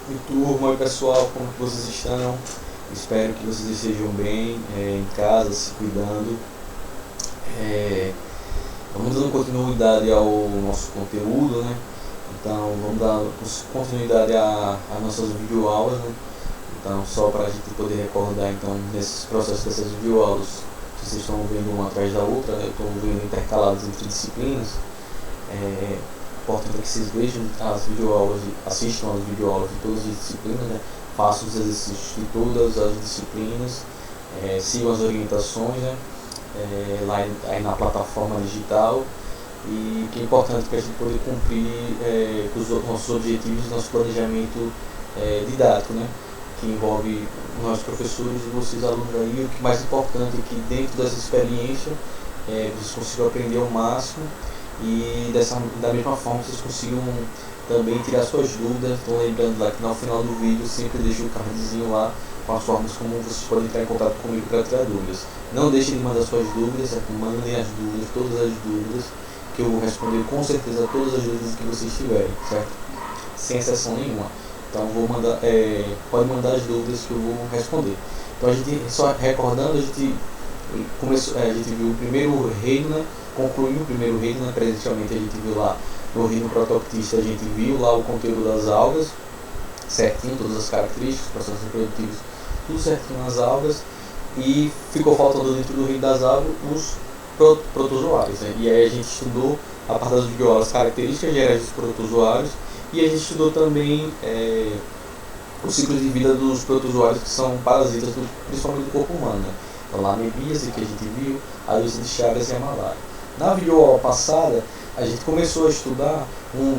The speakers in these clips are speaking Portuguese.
Oi turma, oi pessoal, como que vocês estão? Espero que vocês estejam bem, em casa, se cuidando. É, Vamos dando continuidade ao nosso conteúdo, né? Então vamos dar continuidade às nossas videoaulas, né? Então só para a gente poder recordar então nesses processos dessas videoaulas, vocês estão vendo uma atrás da outra, né? Eu estou vendo intercaladas entre disciplinas. É importante que vocês vejam as videoaulas, assistam as videoaulas de todas as disciplinas, né? Façam os exercícios de todas as disciplinas, sigam as orientações, né? Lá aí na plataforma digital, e que é importante para a gente poder cumprir com os nossos objetivos, nosso planejamento didático, né? Que envolve nós professores e vocês alunos aí. O que mais importante é que dentro dessa experiência vocês consigam aprender ao máximo e da mesma forma vocês consigam também tirar suas dúvidas. Então lembrando lá que no final do vídeo sempre deixo o cardzinho lá com as formas como vocês podem entrar em contato comigo para tirar dúvidas. Não deixem de mandar suas dúvidas, mandem as dúvidas, todas as dúvidas, que eu vou responder com certeza todas as dúvidas que vocês tiverem, certo? Sem exceção nenhuma. Então vou mandar, pode mandar as dúvidas que eu vou responder. Então a gente, só recordando, a gente viu o primeiro reino, né? Concluiu o primeiro reino, né? Presencialmente a gente viu lá no reino protoctista, a gente viu lá o conteúdo das algas, certinho, todas as características, processos reprodutivos, tudo certinho nas algas, e ficou faltando dentro do reino das algas os protozoários, né? E aí a gente estudou a parte das videoaulas, características gerais dos protozoários, e a gente estudou também o ciclo de vida dos protozoários que são parasitas, principalmente do corpo humano, né? Então lá a amebíase que a gente viu, a doença de Chagas e a malária. Na videoaula passada, a gente começou a estudar um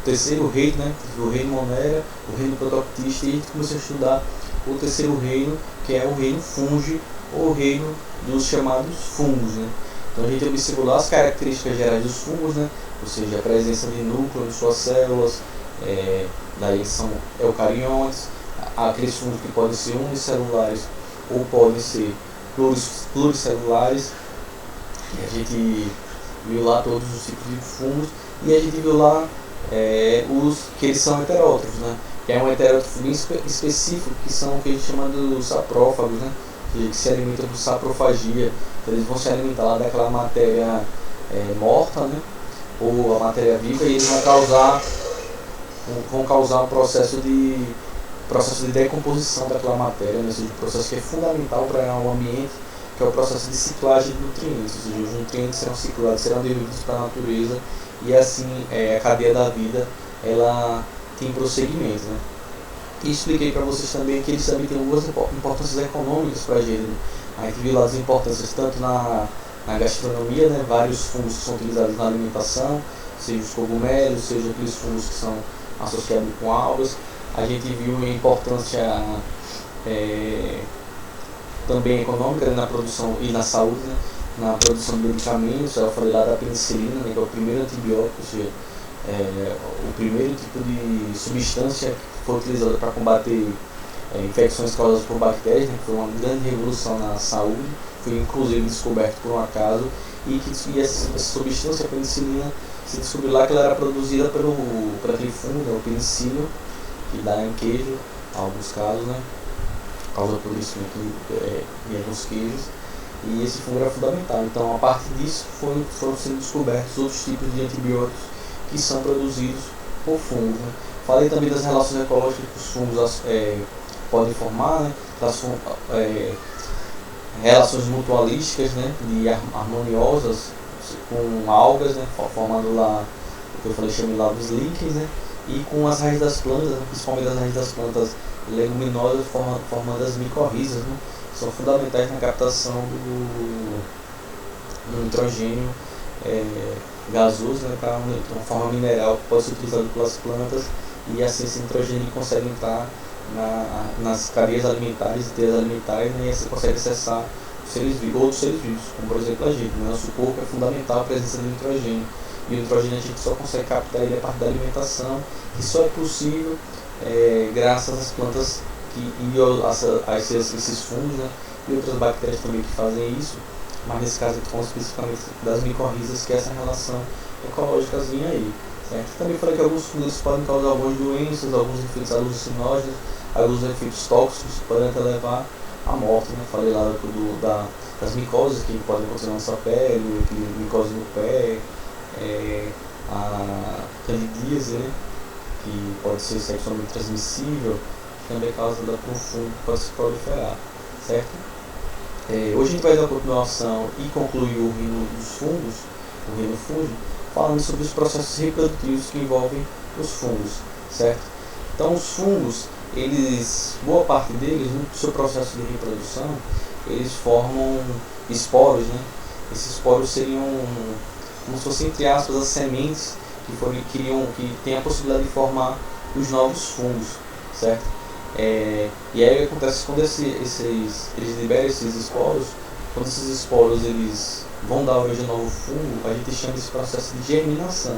terceiro reino, né? O reino Monera, o reino protoctista, e a gente começou a estudar o terceiro reino, que é o reino fungi, ou o reino dos chamados fungos, né? Então a gente observou lá as características gerais dos fungos, né? Ou seja, a presença de núcleo em suas células, daí são eucariontes, aqueles fungos que podem ser unicelulares ou podem ser pluricelulares. E a gente viu lá todos os tipos de fungos, e a gente viu lá os que eles são heterótrofos, né? Que é um heterótrofo bem específico, que são o que a gente chama dos saprófagos, né? Que se alimentam por saprofagia. Então eles vão se alimentar lá daquela matéria morta, né? Ou a matéria viva, e eles vão causar um processo de decomposição daquela matéria, né? Ou seja, um processo que é fundamental para o ambiente, que é o processo de ciclagem de nutrientes. Ou seja, os nutrientes serão ciclados, serão devolvidos para a natureza, e assim a cadeia da vida ela tem prosseguimento, né? E expliquei para vocês também que eles também têm algumas importâncias econômicas para a gente. A gente viu lá as importâncias tanto na gastronomia, né? Vários fungos que são utilizados na alimentação, seja os cogumelos, seja aqueles fungos que são associados com algas. A gente viu a importância também econômica, né? Na produção e na saúde, né? Na produção de medicamentos. Eu falei lá da penicilina, né? Que é o primeiro antibiótico, ou seja, o primeiro tipo de substância que foi utilizada para combater infecções causadas por bactérias, né? Que foi uma grande revolução na saúde, foi inclusive descoberto por um acaso, e essa substância, a penicilina, se descobriu lá que ela era produzida por aquele fungo, né? O penicillium, que dá em queijo, em alguns casos, né? Causa apodrecimento em alguns queijos, e esse fungo era fundamental. Então, a partir disso, foram sendo descobertos outros tipos de antibióticos que são produzidos por fungos, né? Falei também das relações ecológicas que os fungos podem formar, né? Relações mutualísticas, né? De harmoniosas com algas, né? Formando lá o que eu falei, chamei lá dos líquens, né? E com as raízes das plantas, né? Principalmente as raízes das plantas leguminosas, formando as micorrizas, né? São fundamentais na captação do nitrogênio gasoso, né? Para uma forma mineral que pode ser utilizado pelas plantas, e assim esse nitrogênio consegue entrar nas cadeias alimentares e teias alimentares, né? E você consegue acessar outros seres vivos, como por exemplo a gente. No nosso corpo é fundamental a presença de nitrogênio, e o nitrogênio a gente só consegue captar ele a partir da alimentação, que só é possível graças às plantas a esses fungos, né? E outras bactérias também que fazem isso, mas nesse caso a gente fala especificamente das micorrizas, que é essa relação ecológicazinha aí, certo? Também falei que alguns fungos podem causar algumas doenças, alguns efeitos alucinógenos, alguns efeitos tóxicos que podem até levar à morte, né? Falei lá das micoses que podem acontecer na nossa pele, micose no pé, a candidíase, né? Que pode ser sexualmente transmissível, que também é causada por um fungo que pode se proliferar, certo? Hoje a gente vai dar continuação e concluir o reino dos fungos, o reino fúngico, falando sobre os processos reprodutivos que envolvem os fungos, certo? Então os fungos, boa parte deles, no seu processo de reprodução, eles formam esporos, né? Esses esporos seriam, como se fossem, entre aspas, as sementes que têm a possibilidade de formar os novos fungos, certo? E aí o que acontece quando eles liberam esses esporos, quando esses esporos eles vão dar origem a um novo fungo, a gente chama esse processo de germinação.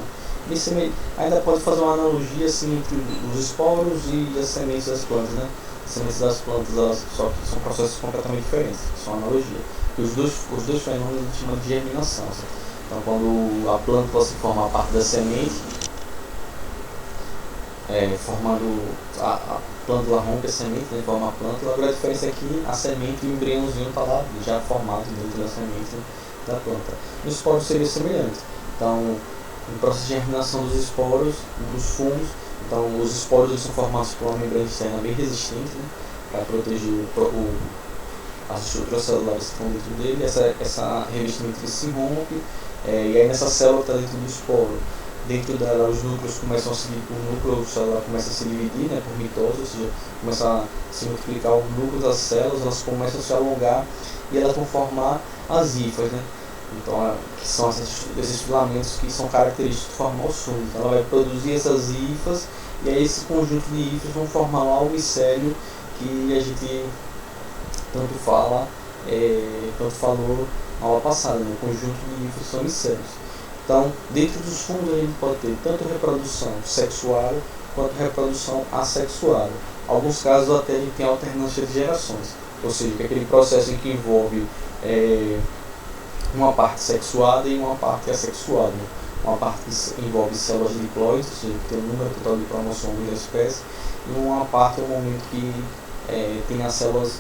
Ainda pode fazer uma analogia assim, entre os esporos e as sementes das plantas, né? As sementes das plantas só que são processos completamente diferentes, são analogia. E os dois fenômenos a gente chama de germinação. Certo? Então quando a planta se forma a parte da semente, formando a planta, ela rompe a semente, né, forma a planta. Agora a diferença é que a semente e o embriãozinho está lá já formado dentro da semente da planta. Nos esporos seria semelhante. Então, no processo de germinação dos esporos, dos fungos, então os esporos eles são formados por uma membrana externa bem resistente, né, para proteger as estruturas celulares que estão dentro dele. Essa revestimento se rompe, e aí nessa célula que está dentro do esporo, dentro dela os núcleos começam a o núcleo celular começa a se dividir, né, por mitose, ou seja, começa a se multiplicar o núcleo das células, elas começam a se alongar e elas vão formar as hifas, né? Então, que são esses filamentos que são característicos de formar os fungos. Então, ela vai produzir essas hifas e aí esse conjunto de hifas vão formar um almicélio que a gente tanto falou na aula passada, né? O conjunto de hifas são micélios. Então, dentro dos fungos a gente pode ter tanto reprodução sexual quanto reprodução assexual. Em alguns casos até a gente tem alternância de gerações, ou seja, que é aquele processo em que envolve uma parte sexuada e uma parte assexuada. Uma parte que envolve células diploides, ou seja, que tem o número total de cromossomos da espécie, e uma parte é o momento que tem as células,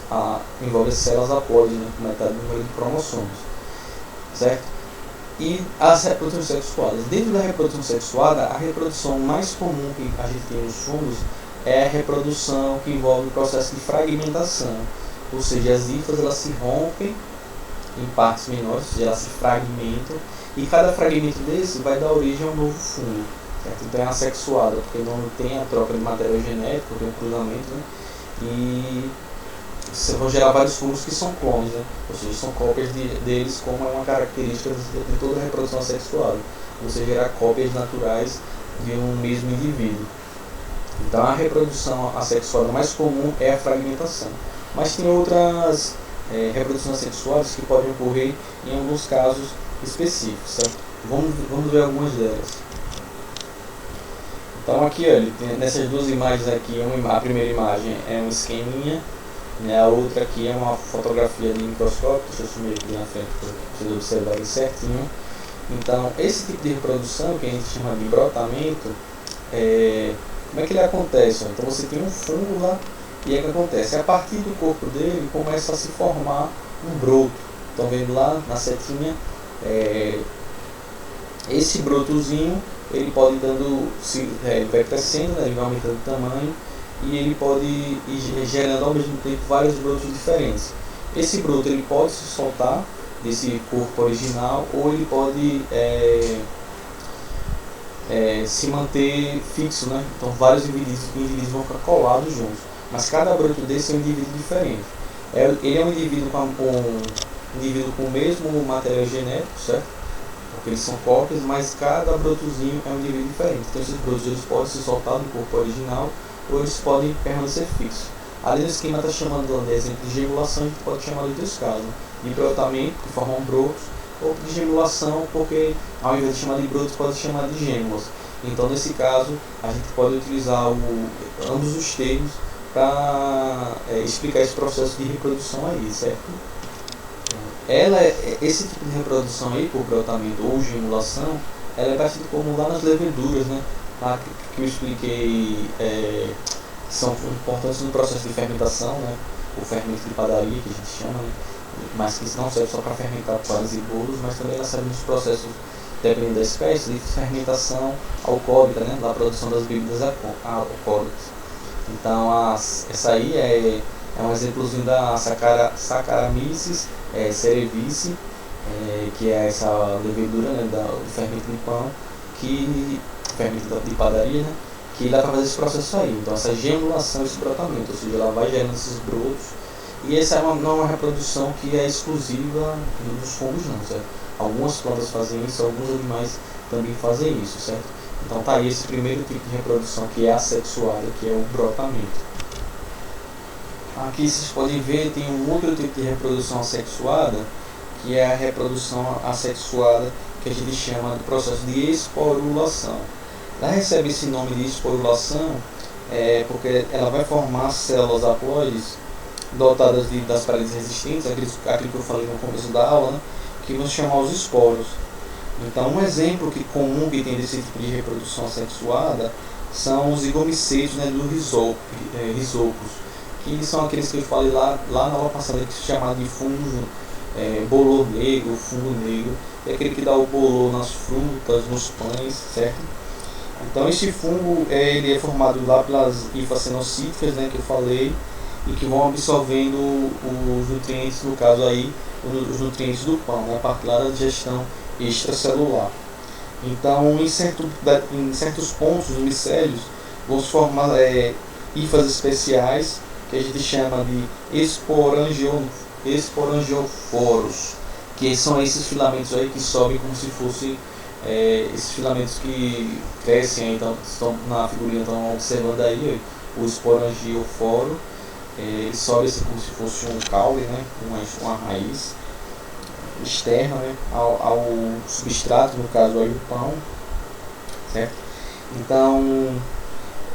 envolve as células haploides, né, com metade do número de cromossomos, certo? E as reproduções sexuadas. Dentro da reprodução sexuada, a reprodução mais comum que a gente tem nos fungos é a reprodução que envolve o processo de fragmentação, ou seja, as hifas elas se rompem em partes menores, ou seja, elas se fragmentam, e cada fragmento desse vai dar origem a um novo fungo, certo? Então é assexuada, porque não tem a troca de material genético, tem um cruzamento, né? E vão gerar vários fungos que são clones, né? Ou seja, são cópias deles, como é uma característica de toda a reprodução assexuada. Você gerar cópias naturais de um mesmo indivíduo. Então a reprodução assexuada mais comum é a fragmentação. Mas tem outras reproduções assexuadas que podem ocorrer em alguns casos específicos, certo? Vamos ver algumas delas. Então aqui, olha, nessas duas imagens aqui, a primeira imagem é um esqueminha, né, a outra aqui é uma fotografia de microscópio. Deixa eu sumir aqui na frente para vocês observarem certinho. Então esse tipo de reprodução, que a gente chama de brotamento, como é que ele acontece? Então você tem um fungo lá, e é que acontece? A partir do corpo dele começa a se formar um broto. Estão vendo lá na setinha? Esse brotozinho, ele pode vai crescendo, né, ele vai aumentando de tamanho, e ele pode ir gerando ao mesmo tempo vários brotos diferentes. Esse broto ele pode se soltar desse corpo original, ou ele pode se manter fixo, né? Então vários indivíduos vão ficar colados juntos, mas cada broto desse é um indivíduo diferente. Ele é um indivíduo com o mesmo material genético, certo? Porque eles são cópias, mas cada brotozinho é um indivíduo diferente. Então esses brotos eles podem se soltar do corpo original, ou eles podem permanecer fixos. Ali no esquema está chamando de exemplo de gemulação, a gente pode chamar de dois casos: de brotamento, que formam brotos, ou de gemulação, porque ao invés de chamar de brotos, pode chamar de gêmulas. Então nesse caso, a gente pode utilizar ambos os termos para explicar esse processo de reprodução aí, certo? Esse tipo de reprodução aí, por brotamento ou gemulação, ela é parecida como lá nas leveduras, né? Lá que eu expliquei, que são importantes no processo de fermentação, né? O fermento de padaria, que a gente chama, né? Mas que não serve só para fermentar pães e bolos, mas também ela serve nos processos, dependendo da espécie, de fermentação alcoólica, né? Da produção das bebidas alcoólicas. Então, essa aí é um exemplozinho da Saccharomyces cerevisiae, que é essa levedura, né, do fermento de pão, fermento de padaria, né, que dá para fazer esse processo aí. Então, essa gemulação, esse brotamento, ou seja, ela vai gerando esses brotos. E essa não é uma reprodução que é exclusiva dos fungos, não, certo? Algumas plantas fazem isso, alguns animais também fazem isso, certo? Então tá aí esse primeiro tipo de reprodução, que é assexuada, que é o brotamento. Aqui vocês podem ver, tem um outro tipo de reprodução assexuada, que é a reprodução assexuada, que a gente chama de processo de esporulação. Ela recebe esse nome de esporulação porque ela vai formar células haploides dotadas das paredes resistentes, aquilo que eu falei no começo da aula, né, que vão chamar os esporos. Então, um exemplo comum que tem desse tipo de reprodução assexuada são os zigomicetos, né, dos risopos, que são aqueles que eu falei lá na aula passada, que se chama de fungo bolor negro, fungo negro, é aquele que dá o bolor nas frutas, nos pães, certo? Então, esse fungo ele é formado lá pelas hifas cenocíticas, né, que eu falei, e que vão absorvendo os nutrientes, no caso aí, os nutrientes do pão, né, a partir lá da digestão extracelular. Então, em certos pontos dos micélios vão se formar hifas especiais, que a gente chama de esporangioforos, que são esses filamentos aí que sobem como se fossem esses filamentos que crescem. Então, estão na figurinha, estão observando aí o esporangioforo. Ele sobe assim como se fosse um caule, né, uma raiz externa, né, ao substrato, no caso aí o pão, certo? Então,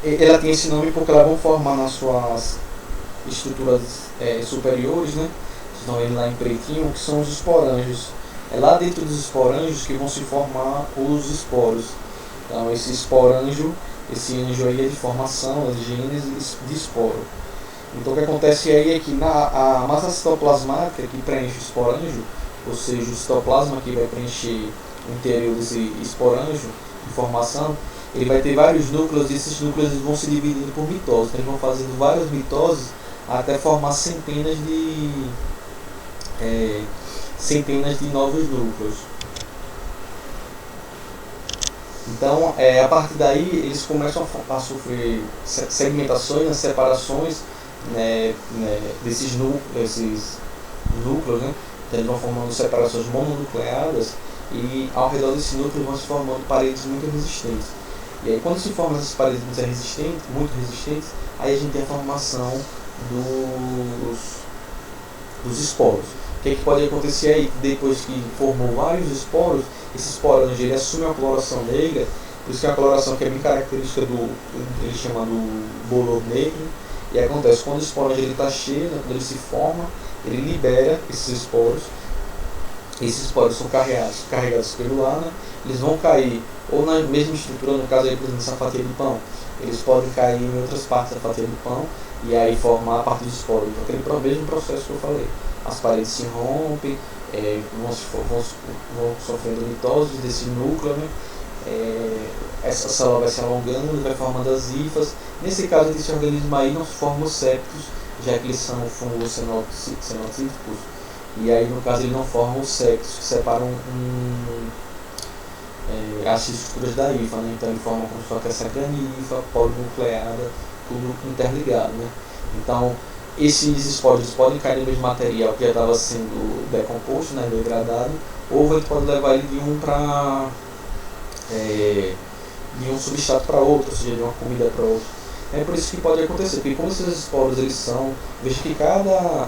ela tem esse nome porque elas vão formar nas suas estruturas superiores, né? Vocês estão vendo lá em pretinho, que são os esporângios. É lá dentro dos esporângios que vão se formar os esporos. Então, esse esporângio, esse anjo aí é de formação, é de gênese de esporo. Então, o que acontece aí é que a massa citoplasmática que preenche o esporângio, ou seja, o citoplasma que vai preencher o interior desse esporângio de formação, ele vai ter vários núcleos, e esses núcleos vão se dividindo por mitoses. Então, eles vão fazendo várias mitoses até formar centenas de novos núcleos. Então, a partir daí, eles começam a sofrer segmentações, separações, desses núcleos, né? Então, eles vão formando separações mononucleadas, e ao redor desse núcleo vão se formando paredes muito resistentes. E aí, quando se formam essas paredes muito resistentes, aí a gente tem a formação dos esporos. O que pode acontecer aí? Depois que formou vários esporos, esse esporo ele assume a coloração negra, por isso que é uma coloração que é bem característica ele chama do bolor negro. E acontece, quando o esporo está cheio, né, quando ele se forma, ele libera esses esporos. Esses esporos são carregados pelo ar, né? Eles vão cair ou na mesma estrutura, no caso aí, por exemplo, essa fatia de pão. Eles podem cair em outras partes da fatia de pão e aí formar a parte de esporo. Então, aquele mesmo processo que eu falei. As paredes se rompem, vão sofrendo mitose desse núcleo, né? Essa célula vai se alongando, vai formando as hifas. Nesse caso, desse organismo aí não se formam os septos, já que eles são fungos cenocíticos. E aí, no caso, eles não formam os septos, que separam as estruturas da hifa, né? Então, ele forma como se fosse essa grande hifa polinucleada, tudo interligado, né? Então, esses esporos podem cair no mesmo material que já estava sendo decomposto, né, degradado, ou a gente pode levar ele de um substrato para outro, ou seja, de uma comida para outra. É por isso que pode acontecer, porque como esses esporos veja que cada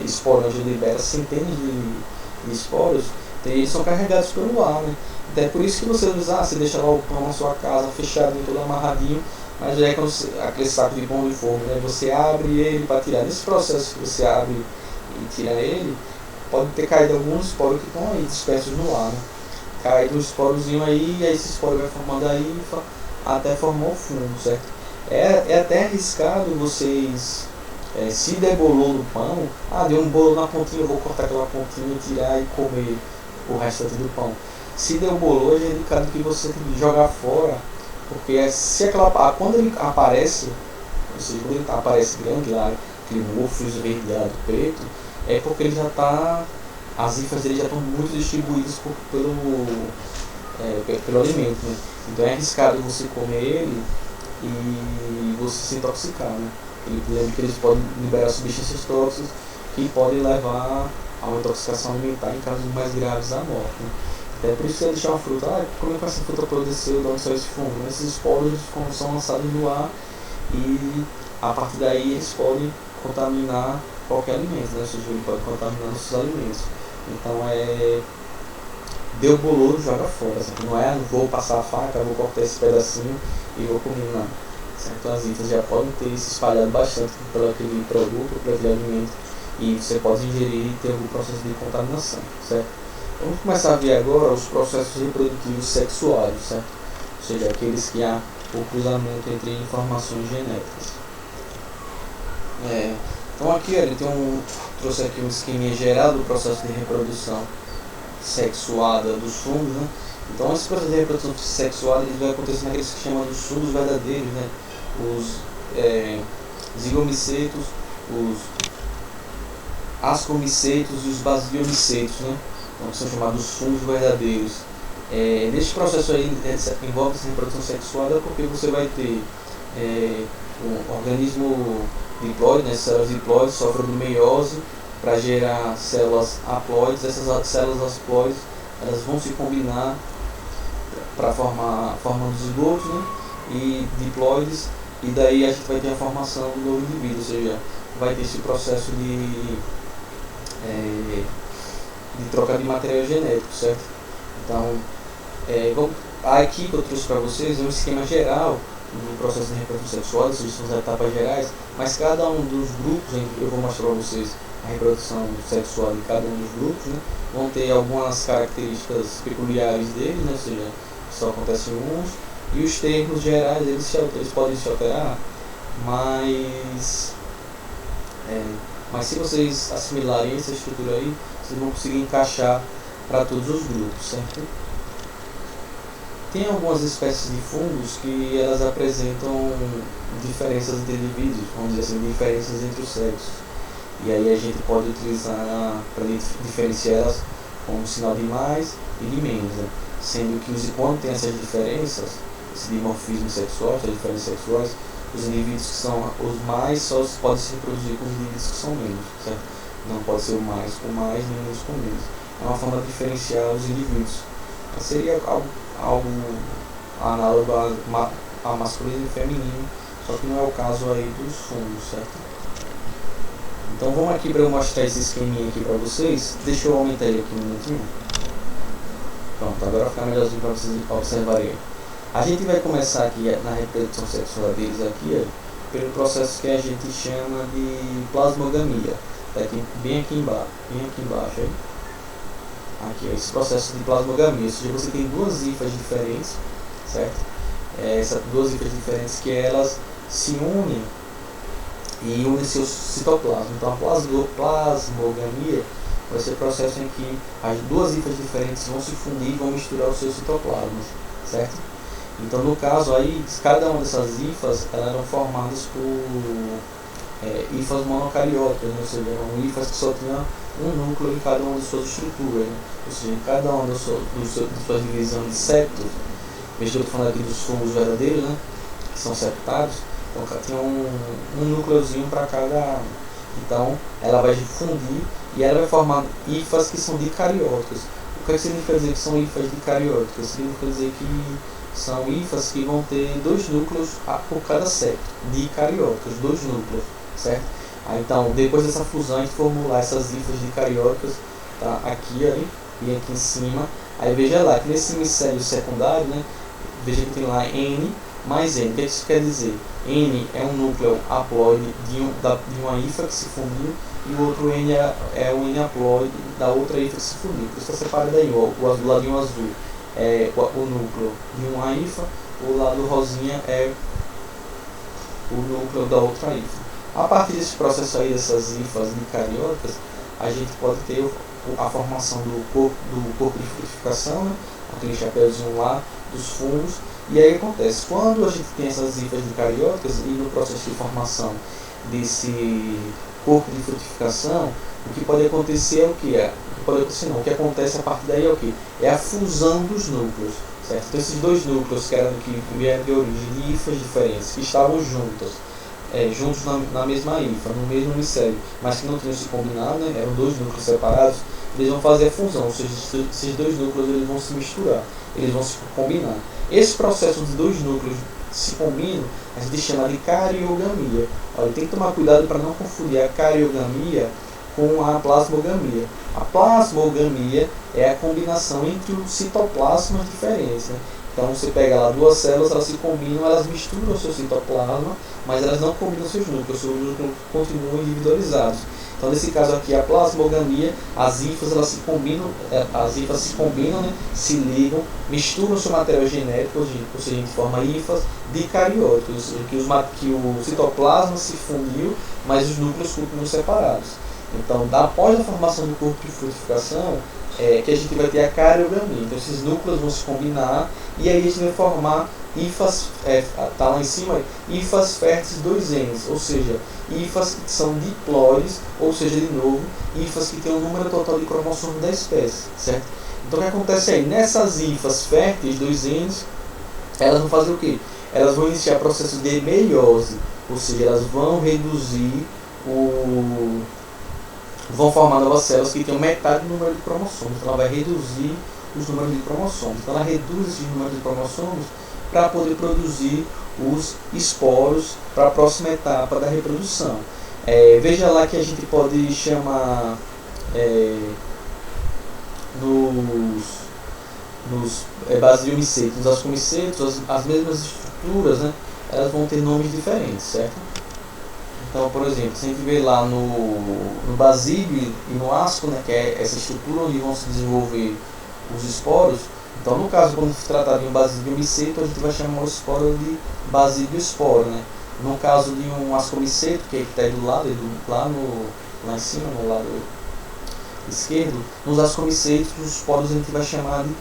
esporângio libera centenas de esporos, eles são carregados pelo ar, né? Então é por isso que você deixa lá o pão na sua casa, fechadinho, todo amarradinho, mas aí quando aquele saco de pão de forno, né, você abre ele para tirar. Nesse processo que você abre e tira ele, pode ter caído alguns esporos que estão aí dispersos no ar, né? cai do esporozinho aí, e aí esse esporo vai formando a hifa até formar o fungo, certo? É até arriscado vocês, se der bolo no pão, deu um bolo na pontinha, eu vou cortar aquela pontinha, tirar e comer o restante do pão. Se deu bolo, é indicado que você tem que jogar fora, porque se quando ele aparece, ou seja, quando ele aparece grande lá, aquele mofo esverdeado preto, é porque ele já está, as hifas dele já estão muito distribuídas pelo alimento, né? Então é arriscado você comer ele e você se intoxicar, né? Lembra que eles podem liberar substâncias tóxicas que podem levar a uma intoxicação alimentar, em casos mais graves, à morte, né? É por isso que você deixar uma fruta, como é que essa fruta produziu, de onde saiu esse fungo? Esses esporos são lançados no ar e a partir daí eles podem contaminar qualquer alimento, né? Ou seja, ele pode contaminar nossos alimentos. Então deu bolo, joga fora, certo? Não vou passar a faca, vou cortar esse pedacinho e vou comer, não. Certo? As hifas já podem ter se espalhado bastante por aquele produto, por aquele alimento, e você pode ingerir e ter algum processo de contaminação, certo? Vamos começar a ver agora os processos reprodutivos sexuais, certo? Ou seja, aqueles que há o cruzamento entre informações genéticas. Então aqui ele trouxe aqui um esquema geral do processo de reprodução sexuada dos fungos, né? Então esse processo de reprodução sexuada ele vai acontecer naqueles que chamam dos fungos verdadeiros, né? Os zigomicetos, os ascomicetos e os basiomicetos, né? Então, são chamados fungos verdadeiros. Neste processo aí envolve essa reprodução sexuada porque você vai ter um organismo diploide, né? Células diploides sofrem de meiose para gerar células haploides. Essas células haploides elas vão se combinar para formando zigotos, né? E diploides, e daí a gente vai ter a formação do novo indivíduo, ou seja, vai ter esse processo de troca de material genético, certo? Então, aqui que eu trouxe para vocês é um esquema geral do processo de reprodução sexual, ou seja, são as etapas gerais, mas cada um dos grupos, eu vou mostrar para vocês a reprodução sexual de cada um dos grupos, né? Vão ter algumas características peculiares deles, né? Ou seja, só acontece em uns, e os termos gerais eles podem se alterar, mas se vocês assimilarem essa estrutura aí, vocês vão conseguir encaixar para todos os grupos, certo? Tem algumas espécies de fungos que elas apresentam diferenças entre indivíduos, vamos dizer assim, diferenças entre os sexos. E aí a gente pode utilizar para diferenciar elas como sinal de mais e de menos, né? Sendo que quando tem essas diferenças, esse dimorfismo sexual, essas diferenças sexuais, os indivíduos que são os mais só podem se reproduzir com os indivíduos que são menos, certo? Não pode ser o mais com mais, nem menos com menos. É uma forma de diferenciar os indivíduos. Seria algo análogo a masculino e feminino, só que não é o caso aí dos fungos, certo? Então vamos aqui para eu mostrar esse esqueminha aqui para vocês. Deixa eu aumentar ele aqui um minutinho. Pronto, agora vai ficar melhorzinho para vocês observarem. A gente vai começar aqui na reprodução sexual deles aqui, pelo processo que a gente chama de plasmogamia. Tá aqui, bem aqui embaixo aí. Aqui, esse processo de plasmogamia, ou seja, você tem duas hifas diferentes, certo? Essas duas hifas diferentes que elas se unem e unem seus citoplasmas. Então a plasmogamia vai ser o processo em que as duas hifas diferentes vão se fundir e vão misturar os seus citoplasmas, certo? Então no caso aí, cada uma dessas hifas elas eram formadas por hifas monocarióticas, né? Ou seja, eram hifas que só tinham um núcleo em cada uma de suas estruturas, né? Ou seja, em cada uma de suas divisões de septos, veja que eu estou falando aqui dos fungos verdadeiros, né? Que são septados, então tinha um núcleozinho para cada. Então ela vai fundir e ela vai formar hifas que são dicarióticas. O que significa dizer que são hifas dicarióticas? Significa dizer que são hifas que vão ter dois núcleos por cada septo, dicarióticos, dois núcleos, certo? Então, depois dessa fusão, a gente formular essas hifas dicarióticas, tá? Aqui e aqui em cima. Aí veja lá, que nesse micélio secundário, né? Veja que tem lá N mais N. O que isso quer dizer? N é um núcleo haploide de uma hífa que se fundiu, e o outro N é o N haploide da outra hífa que se fundiu. Por isso está separado aí, o ladinho azul. é o núcleo de uma hífa, o lado rosinha é o núcleo da outra hífa. A partir desse processo aí, dessas hífas eucarióticas, a gente pode ter a formação do corpo de frutificação, né? Aquele chapéuzinho lá dos fungos. E aí acontece, quando a gente tem essas hífas eucarióticas e no processo de formação desse corpo de frutificação, o que pode acontecer é o que? O que acontece a partir daí é o que? É a fusão dos núcleos, certo? Então esses dois núcleos que vieram de origem de hífas diferentes, que estavam juntos na mesma hífa, no mesmo micélio, mas que não tinham se combinado, né? Eram dois núcleos separados, eles vão fazer a fusão, ou seja, esses dois núcleos eles vão se misturar, eles vão se combinar. Esse processo de dois núcleos se combinam, a gente chama de cariogamia. Olha, tem que tomar cuidado para não confundir a cariogamia com a plasmogamia. A plasmogamia é a combinação entre os citoplasmas diferentes, né? Então você pega lá duas células, elas se combinam, elas misturam o seu citoplasma, mas elas não combinam seus núcleos continuam individualizados. Então nesse caso aqui, a plasmogamia, as hífas se combinam, né, se ligam, misturam o seu material genético, ou seja, a gente forma hífas dicarióticas, ou seja, que o citoplasma se fundiu, mas os núcleos continuam separados. Então, após a formação do corpo de frutificação, que a gente vai ter a cariogamia. Então esses núcleos vão se combinar e aí a gente vai formar hífas, tá lá em cima, hífas férteis 2Ns, ou seja, hífas que são diploides, ou seja, de novo, hífas que têm o número total de cromossomos da espécie, certo? Então o que acontece aí? Nessas hífas férteis 2Ns, elas vão fazer o quê? Elas vão iniciar o processo de meiose, ou seja, elas vão reduzir vão formar novas células que tenham metade do número de cromossomos. Então ela vai reduzir os números de cromossomos. Então ela reduz esses números de cromossomos para poder produzir os esporos para a próxima etapa da reprodução. Veja lá que a gente pode chamar nos basidiomicetos, nos ascomicetos, as mesmas estruturas, né, elas vão ter nomes diferentes, certo? Então, por exemplo, se a gente vê lá no basílio e no asco, né, que é essa estrutura onde vão se desenvolver os esporos, então no caso, quando se tratar de um basidiomiceto, a gente vai chamar o esporo de basidiosporo, né? No caso de um ascomiceto, que está aí do lado, lá em cima, no lado esquerdo, nos ascomicetos, os esporos a gente vai chamar de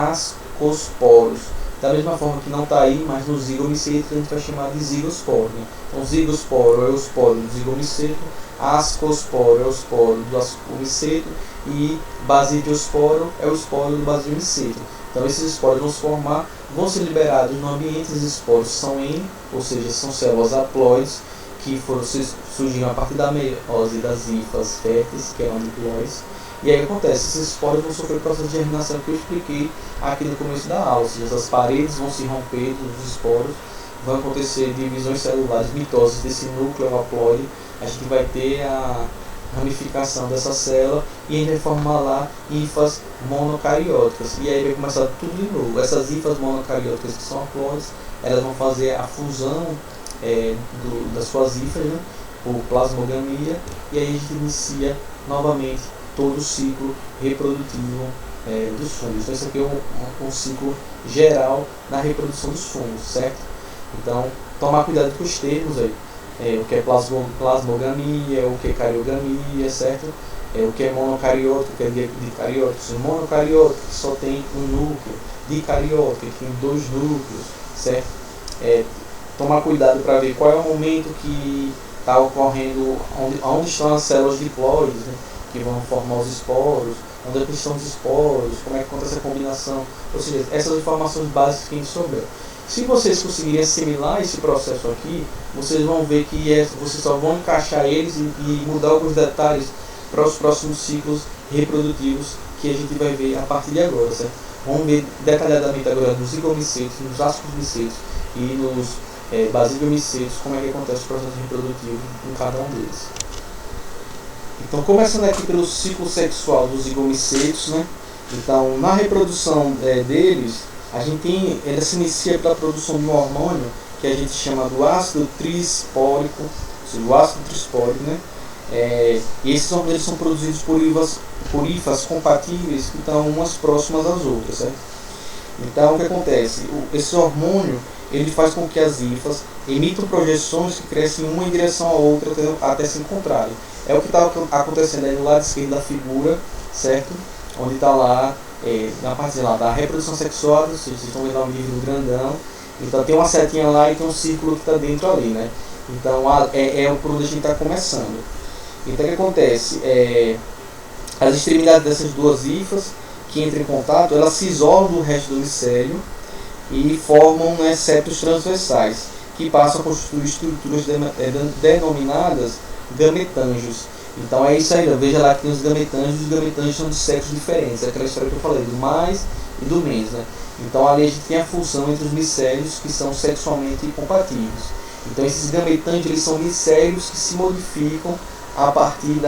ascosporos. Da mesma forma que não está aí, mas no zigomiceto a gente vai chamar de zigosporo, né? Então zigosporo é o esporo do zigomiceto, ascosporo é o esporo do ascomiceto e basidiosporo é o esporo do basidiomiceto. Então esses esporos vão se formar, vão ser liberados no ambiente. Esses esporos são ou seja, são células haploides que surgiram a partir da meiose das hífas férteis, que eram diploides. E aí acontece, esses esporos vão sofrer o processo de germinação que eu expliquei aqui no começo da aula, ou seja, as paredes vão se romper dos esporos, vão acontecer divisões celulares, mitoses desse núcleo haploide, a gente vai ter a ramificação dessa célula e ainda vai formar lá hífas monocarióticas, e aí vai começar tudo de novo. Essas hífas monocarióticas que são haploides, elas vão fazer a fusão das suas hífas, né, por plasmogamia, e aí a gente inicia novamente todo o ciclo reprodutivo dos fungos. Então esse aqui é um ciclo geral na reprodução dos fungos, certo? Então, tomar cuidado com os termos aí. O que é plasmogamia, o que é cariogamia, certo? O que é monocariótico, o que é dicariótico. Monocariótico, que só tem um núcleo. Dicariótico, que tem dois núcleos, certo? Tomar cuidado para ver qual é o momento que está ocorrendo, onde estão as células diploides, né, que vão formar os esporos, onde é que estão os esporos, como é que acontece a combinação, ou seja, essas informações básicas que a gente souber. Se vocês conseguirem assimilar esse processo aqui, vocês vão ver que vocês só vão encaixar eles e mudar alguns detalhes para os próximos ciclos reprodutivos que a gente vai ver a partir de agora, certo? Vamos ver detalhadamente agora nos zigomicetos, nos ascomicetos e nos basidiomicetos, como é que acontece o processo reprodutivo em cada um deles. Então, começando aqui pelo ciclo sexual dos zigomicetos, né? Então, na reprodução deles, ela se inicia pela produção de um hormônio que a gente chama do ácido trispórico, ou seja, o ácido trispórico, né? E esses hormônios são produzidos por hifas compatíveis que estão umas próximas às outras, certo? Então o que acontece? Esse hormônio ele faz com que as hifas emitam projeções que crescem uma em direção à outra até se encontrarem. É o que está acontecendo aí no lado esquerdo da figura, certo? Onde está lá, na parte lá da reprodução sexual, vocês estão vendo lá um livro grandão. Então tem uma setinha lá e tem um círculo que está dentro ali, né? Então é por onde a gente está começando. Então o que acontece? As extremidades dessas duas hifas que entram em contato, elas se isolam do resto do micélio e formam, né, septos transversais, que passam a constituir estruturas denominadas gametângios. Então é isso aí, veja lá que tem os gametângios são de sexos diferentes, é aquela história que eu falei, do mais e do menos, né? Então ali a gente tem a função entre os micélios que são sexualmente compatíveis. Então esses gametângios eles são micélios que se modificam a partir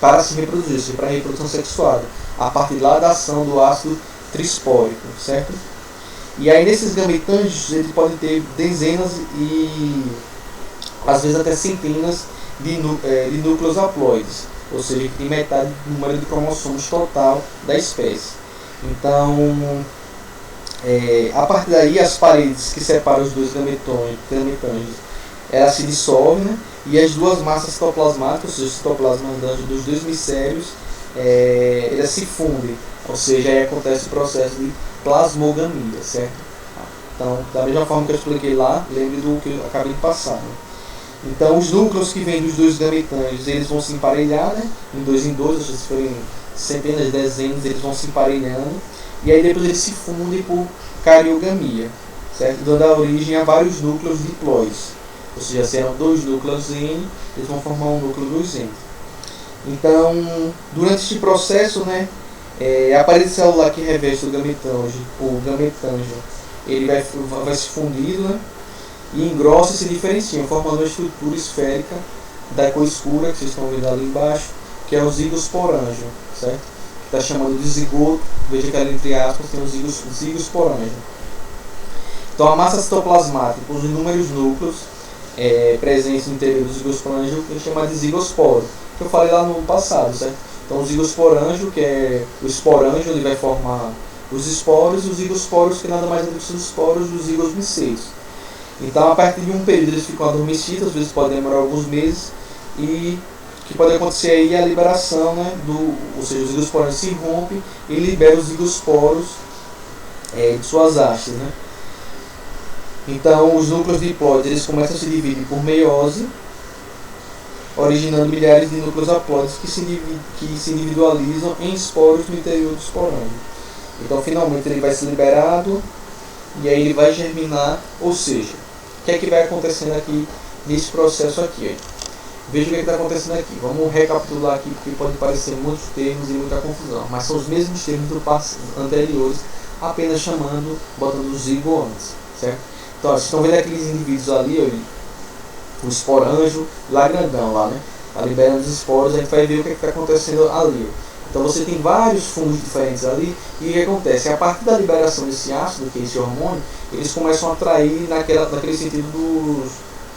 para se reproduzir, ou seja, para a reprodução sexual, a partir lá da ação do ácido trispórico, certo? E aí nesses gametângios ele pode ter dezenas e às vezes até centenas de núcleos haploides, ou seja, que tem metade do número de cromossomos total da espécie. Então, a partir daí as paredes que separam os dois gametângios, elas se dissolvem, né? E as duas massas citoplasmáticas, ou seja, os citoplasmas dos dois micélios, elas se fundem, ou seja, aí acontece o processo de plasmogamia, certo? Então, da mesma forma que eu expliquei lá, lembre do que eu acabei de passar, né? Então, os núcleos que vêm dos dois gametângios, eles vão se emparelhar, né? Em dois, ou seja, se forem centenas, dezenas, eles vão se emparelhando, e aí depois eles se fundem por cariogamia, certo? Dando a origem a vários núcleos diploides, ou seja, serão dois núcleos N, eles vão formar um núcleo 2N. Então, durante este processo, né, a parede celular que reveste o gametângio, ele vai se fundindo, né, e engrossa e se diferencia, formando uma estrutura esférica da cor escura, que vocês estão vendo ali embaixo, que é o zigosporângio, certo? Que está chamando de zigoto, veja que ali entre aspas tem o zigosporângio. Então a massa citoplasmática, com os inúmeros núcleos presentes no interior do zigosporângio, que é chamado de zigosporo, que eu falei lá no passado, certo? Então o zigosporângio, que é o esporângio, ele vai formar os esporos, e os zigosporos, que nada mais é do que os esporos dos zigos miceiros. Então a partir de um período eles ficam adormecidos, às vezes podem demorar alguns meses, e o que pode acontecer aí é a liberação, né, ou seja, os zigosporos se rompem e liberam os zigosporos de suas hastes, né? Então os núcleos diploides eles começam a se dividir por meiose, originando milhares de núcleos haploides que se individualizam em esporos no interior do esporângio. Então finalmente ele vai ser liberado e aí ele vai germinar, ou seja, o que é que vai acontecendo aqui nesse processo aqui? Veja o que está acontecendo aqui. Vamos recapitular aqui, porque pode parecer muitos termos e muita confusão, mas são os mesmos termos anteriores, apenas botando o zigo antes, certo? Então, vocês estão vendo aqueles indivíduos ali, ó, o esporângio lá grandão, lá, né? Está liberando os esporos, a gente vai ver o que está acontecendo ali. Então você tem vários fungos diferentes ali, e o que acontece? A partir da liberação desse ácido, que é esse hormônio, eles começam a atrair naquele sentido dos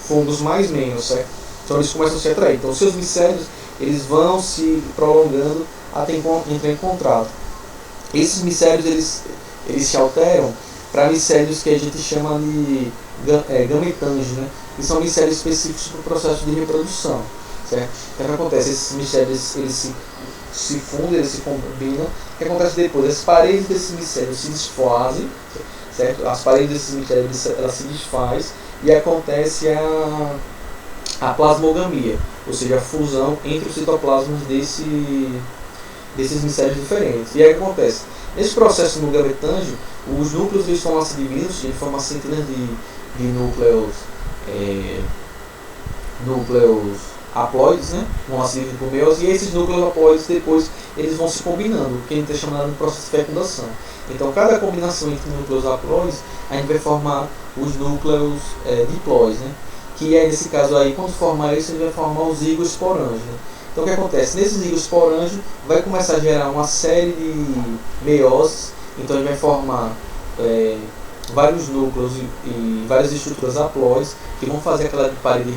fungos mais menos, certo? Então eles começam a se atrair. Então os seus micélios, eles vão se prolongando até entrar em contato. Esses micélios, eles se alteram para micélios que a gente chama de gametângios, né? Que são micélios específicos para o processo de reprodução, certo? Então o que acontece? Esses micélios, eles se fundem, eles se combinam. O que acontece depois? As paredes desses micélios se desfazem, certo? As paredes desses micélios elas se desfazem e acontece a plasmogamia, ou seja, a fusão entre os citoplasmas desses micélios diferentes. E aí o que acontece? Nesse processo no gametângio, os núcleos eles estão lá se dividindo, de forma centenas de núcleos haploides, né? Vão lá se dividir por meiose, e esses núcleos haploides depois eles vão se combinando, o que a gente está chamando de processo de fecundação. Então cada combinação entre núcleos haploides, a gente vai formar os núcleos diploides, né? Que é nesse caso aí, quando formar isso, ele vai formar o zigosporângio, né? Então o que acontece? Nesse zigosporângio vai começar a gerar uma série de meioses, então ele vai formar vários núcleos e várias estruturas haploides que vão fazer aquela parede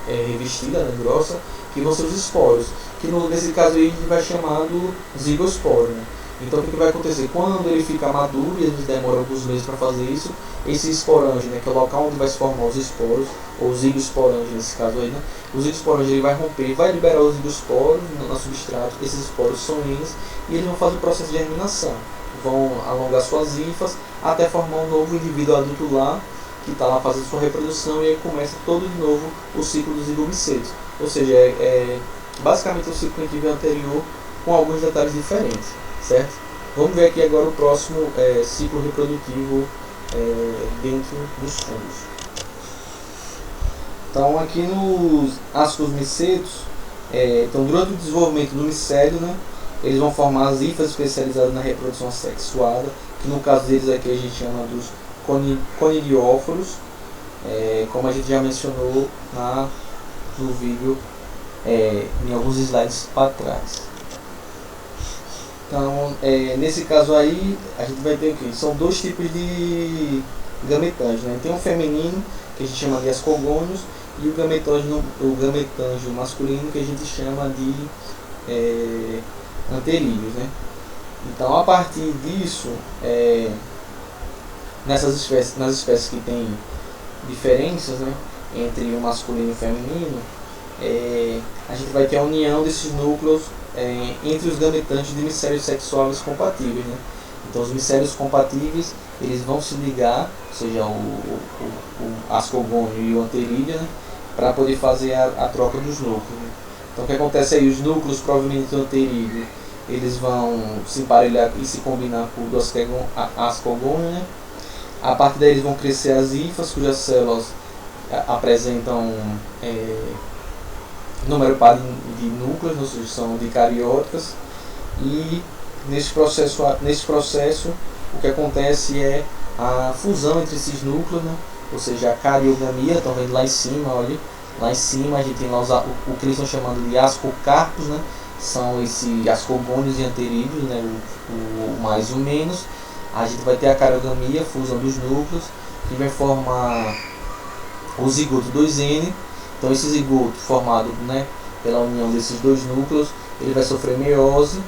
revestida, né, grossa, que vão ser os esporos, que nesse caso aí a gente vai chamar do zigosporo, né? Então o que vai acontecer? Quando ele fica maduro, e ele demora alguns meses para fazer isso, esse esporange, né, que é o local onde vai se formar os esporos, ou zigosporange nesse caso aí, né? O zigosporange ele vai romper, vai liberar os zigosporos no substrato, esses esporos são eles, e eles vão fazer o processo de germinação. Vão alongar suas hifas até formar um novo indivíduo adulto lá, que está lá fazendo sua reprodução, e aí começa todo de novo o ciclo dos zigomicetos. Ou seja, basicamente o ciclo que a gente viu anterior, com alguns detalhes diferentes, certo? Vamos ver aqui agora o próximo ciclo reprodutivo dentro dos fungos. Então aqui nos ascomicetos, então durante o desenvolvimento do micélio, né, eles vão formar as hifas especializadas na reprodução sexuada, que no caso deles aqui a gente chama dos conidióforos, como a gente já mencionou no vídeo, em alguns slides para trás. Então, nesse caso aí, a gente vai ter o que? São dois tipos de gametângios, né? Tem um feminino, que a gente chama de ascogônios, e o gametângio masculino, que a gente chama de anterídeos, né? Então, a partir disso, nas espécies que têm diferenças, né, entre o masculino e o feminino, a gente vai ter a união desses núcleos entre os gametantes de micélios sexuais compatíveis, né? Então os micélios compatíveis eles vão se ligar, ou seja, o ascogônio e o anterídeo, né, para poder fazer a troca dos núcleos, né? Então o que acontece aí? Os núcleos provenientes do anterídeo eles vão se emparelhar e se combinar com o do ascogônio, né? A partir daí eles vão crescer as hifas, cujas células apresentam número par de núcleos, ou seja, são dicarióticas, e nesse processo o que acontece é a fusão entre esses núcleos, né? Ou seja, a cariogamia. Estão vendo lá em cima, olha, lá em cima a gente tem lá o que eles estão chamando de ascocarpos, né? São esses ascogônios e anterídeos, né? o mais e o menos. A gente vai ter a cariogamia, fusão dos núcleos, que vai formar o zigoto 2N. Então esse zigoto formado, né, pela união desses dois núcleos, ele vai sofrer meiose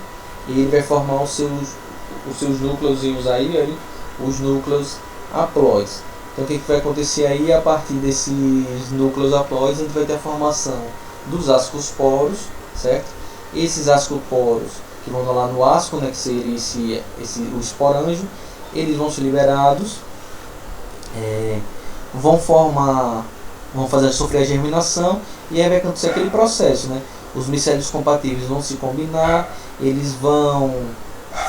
e ele vai formar os seus núcleozinhos aí, os núcleos haploides. Então o que vai acontecer aí? A partir desses núcleos haploides a gente vai ter a formação dos ascosporos, certo? Esses ascoporos que vão estar lá no asco, né, que seria o esporângio, eles vão ser liberados, vão sofrer a germinação, e aí vai acontecer aquele processo, né? Os micélios compatíveis vão se combinar, eles vão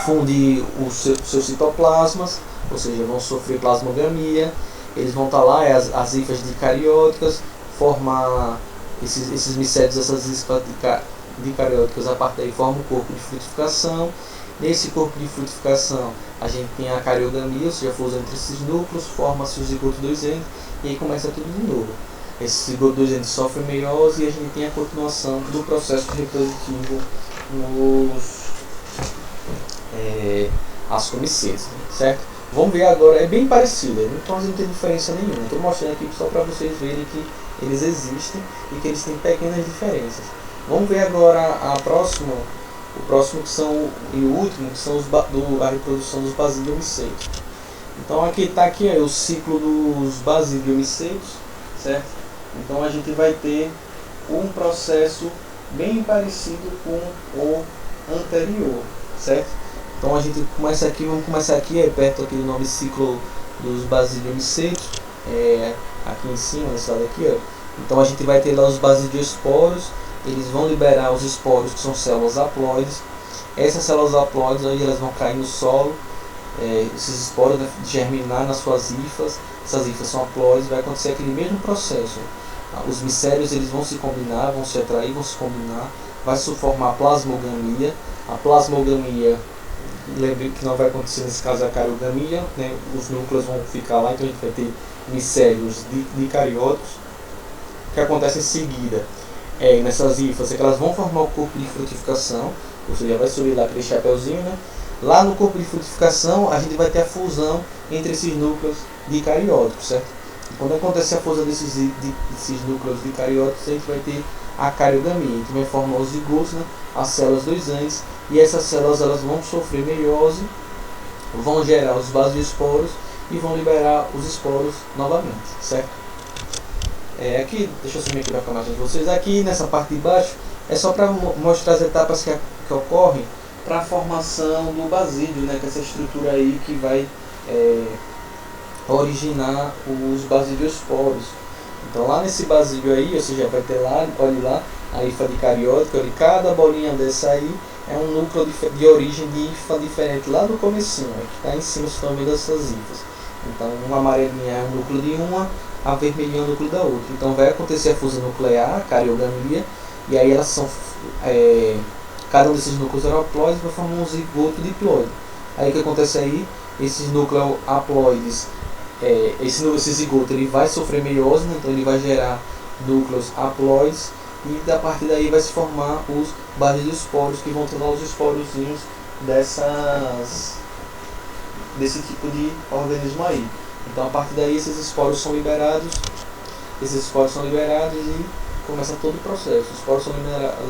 fundir os seus citoplasmas, ou seja, vão sofrer plasmogamia, eles vão estar lá, as hifas dicarióticas, formar esses micélios, essas hifas dicarióticas, a partir daí formam um corpo de frutificação. Nesse corpo de frutificação a gente tem a cariogamia, ou seja, a fusão entre esses núcleos, forma-se o zigoto 2N, e aí começa tudo de novo. Esse zigoto 2N sofre meiose e a gente tem a continuação do processo reprodutivo nos ascomicetos, certo? Vamos ver agora, é bem parecido, então não tem diferença nenhuma. Estou mostrando aqui só para vocês verem que eles existem e que eles têm pequenas diferenças. Vamos ver agora o próximo que são, e o último, que são a reprodução dos basidiomicetos. Então aqui está o ciclo dos basidiomicetos, certo? Então a gente vai ter um processo bem parecido com o anterior, certo? Então a gente começa aqui, vamos começar aqui, perto aqui do nome ciclo dos basidiomicetos, aqui em cima, nesse lado aqui, ó. Então a gente vai ter lá os basidiosporos, eles vão liberar os esporos, que são células haploides. Essas células haploides aí, elas vão cair no solo, esses esporos vão germinar nas suas hifas, essas hifas são haploides, vai acontecer aquele mesmo processo. Os micélios eles vão se combinar, vão se atrair, vão se combinar, vai se formar plasmogamia. A plasmogamia, lembre que não vai acontecer nesse caso a cariogamia, né? Os núcleos vão ficar lá, então a gente vai ter micélios dicarióticos. O que acontece em seguida? Nessas hifas é que elas vão formar o corpo de frutificação, ou seja, vai subir lá aquele chapeuzinho, né? Lá no corpo de frutificação, a gente vai ter a fusão entre esses núcleos dicarióticos, certo? E quando acontece a fusão desses núcleos dicarióticos, a gente vai ter a cariogamia, que vai formar os zigotos, né? As células dos antes, e essas células elas vão sofrer meiose, vão gerar os basiosporos e vão liberar os esporos novamente, certo? Aqui, deixa eu sumir aqui para ficar mais com vocês. Aqui nessa parte de baixo é só para mostrar as etapas que ocorrem para a formação do basílio, né? Que é essa estrutura aí que vai originar os basidiosporos. Então lá nesse basílio aí, ou seja, vai ter lá, olha lá, a hifa dicariótica, olha, cada bolinha dessa aí é um núcleo de origem de hifa diferente, lá do comecinho, que está em cima, se estão vendo essas hifas. Então uma amarelinha é o núcleo de uma, a vermelhinha é o núcleo da outra. Então vai acontecer a fusão nuclear, a cariogamia, e aí elas são, cada um desses núcleos aeroploides vai formar um zigoto diploide. Aí o que acontece aí? Esses núcleos haploides, esse zigoto ele vai sofrer meiose, né? Então ele vai gerar núcleos haploides, e da partir daí vai se formar os basidiosporos, que vão tornar os esporozinhos desse tipo de organismo aí. Então a partir daí esses esporos são liberados e começa todo o processo. Os esporos são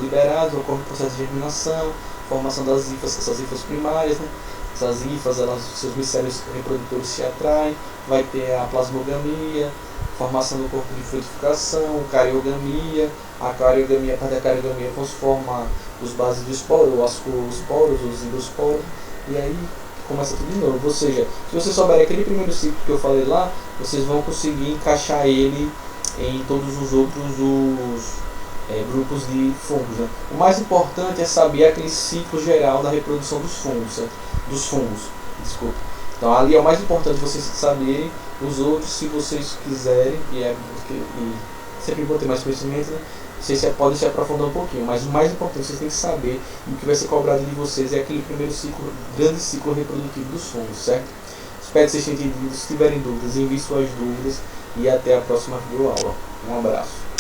liberados, ocorre o processo de germinação, formação das hifas, essas hifas primárias, né? Essas hifas, seus micélios reprodutores se atraem, vai ter a plasmogamia, formação do corpo de frutificação, cariogamia. A cariogamia, a partir da cariogamia, vão se formar os basidiosporos, os ascosporos, os zigosporos, e aí começa tudo de novo. Ou seja, se vocês souberem aquele primeiro ciclo que eu falei lá, vocês vão conseguir encaixar ele em todos os outros grupos de fungos, né? O mais importante é saber aquele ciclo geral da reprodução dos fungos, certo? Dos fungos, desculpa. Então ali é o mais importante vocês saberem. Os outros, se vocês quiserem, e sempre vão ter mais conhecimento, né? Vocês podem se aprofundar um pouquinho, mas o mais importante vocês têm que saber, e o que vai ser cobrado de vocês é aquele primeiro ciclo, grande ciclo reprodutivo dos fungos, certo? Espero que vocês tenham entendido. Se tiverem dúvidas, enviem suas dúvidas, e até a próxima videoaula. Um abraço.